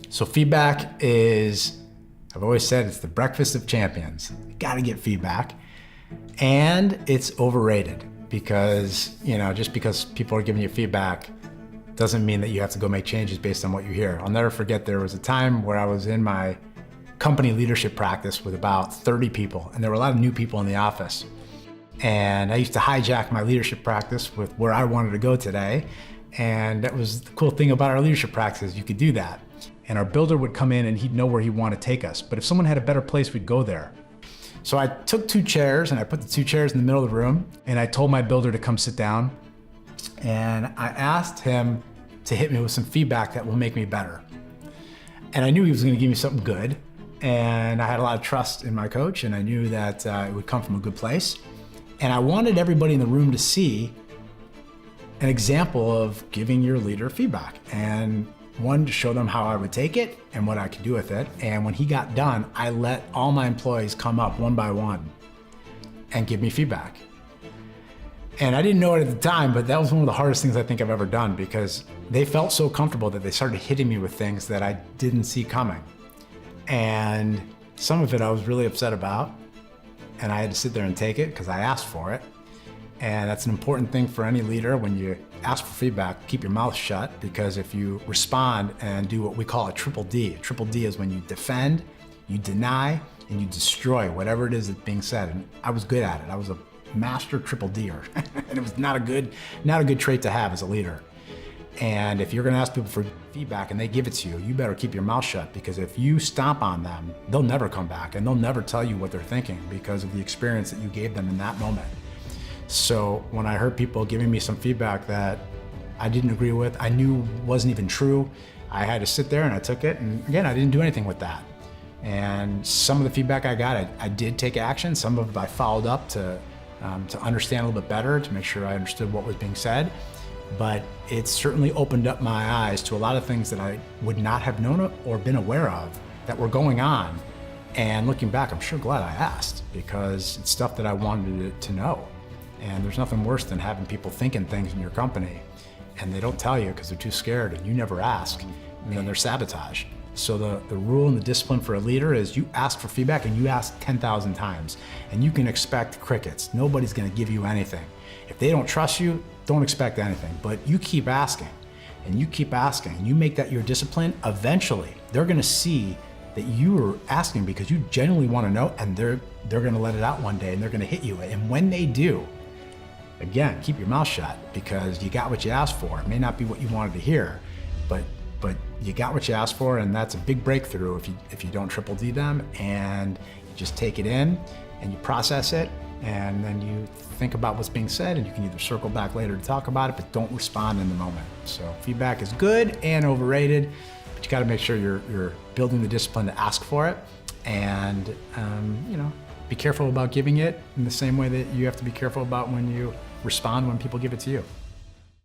So feedback is, I've always said, it's the breakfast of champions. You gotta get feedback. And it's overrated because, just because people are giving you feedback doesn't mean that you have to go make changes based on what you hear. I'll never forget there was a time where I was in my company leadership practice with about 30 people, and there were a lot of new people in the office. And I used to hijack my leadership practice with where I wanted to go today. And that was the cool thing about our leadership practice, you could do that. And our builder would come in and he'd know where he wanted to take us. But if someone had a better place, we'd go there. So I took 2 chairs and I put the 2 chairs in the middle of the room, and I told my builder to come sit down. And I asked him to hit me with some feedback that will make me better. And I knew he was gonna give me something good. And I had a lot of trust in my coach, and I knew that it would come from a good place. And I wanted everybody in the room to see an example of giving your leader feedback. And one, to show them how I would take it and what I could do with it. And when he got done, I let all my employees come up one by one and give me feedback. And I didn't know it at the time, but that was one of the hardest things I think I've ever done, because they felt so comfortable that they started hitting me with things that I didn't see coming. And some of it I was really upset about, and I had to sit there and take it because I asked for it. And that's an important thing for any leader. When you ask for feedback, keep your mouth shut, because if you respond and do what we call a triple D is when you defend, you deny, and you destroy whatever it is that's being said. And I was good at it. I was a master triple D'er, and it was not a good trait to have as a leader. And if you're gonna ask people for feedback and they give it to you, you better keep your mouth shut, because if you stomp on them, they'll never come back, and they'll never tell you what they're thinking because of the experience that you gave them in that moment. So when I heard people giving me some feedback that I didn't agree with, I knew wasn't even true, I had to sit there and I took it, and again, I didn't do anything with that. And some of the feedback I got, I did take action. Some of it I followed up to understand a little bit better, to make sure I understood what was being said. But it certainly opened up my eyes to a lot of things that I would not have known or been aware of that were going on. And looking back, I'm sure glad I asked, because it's stuff that I wanted to know. And there's nothing worse than having people thinking things in your company and they don't tell you because they're too scared, and you never ask, and then they're sabotaged. So the rule and the discipline for a leader is you ask for feedback, and you ask 10,000 times, and you can expect crickets. Nobody's gonna give you anything. If they don't trust you, don't expect anything, but you keep asking, and you keep asking, and you make that your discipline. Eventually, they're gonna see that you are asking because you genuinely wanna know, and they're gonna let it out one day, and they're gonna hit you. And when they do, again, keep your mouth shut, because you got what you asked for. It may not be what you wanted to hear, but you got what you asked for, and that's a big breakthrough if you don't triple D them, and you just take it in and you process it, and then you think about what's being said, and you can either circle back later to talk about it, but don't respond in the moment. So feedback is good and overrated, but you got to make sure you're building the discipline to ask for it, and be careful about giving it in the same way that you have to be careful about when you respond when people give it to you.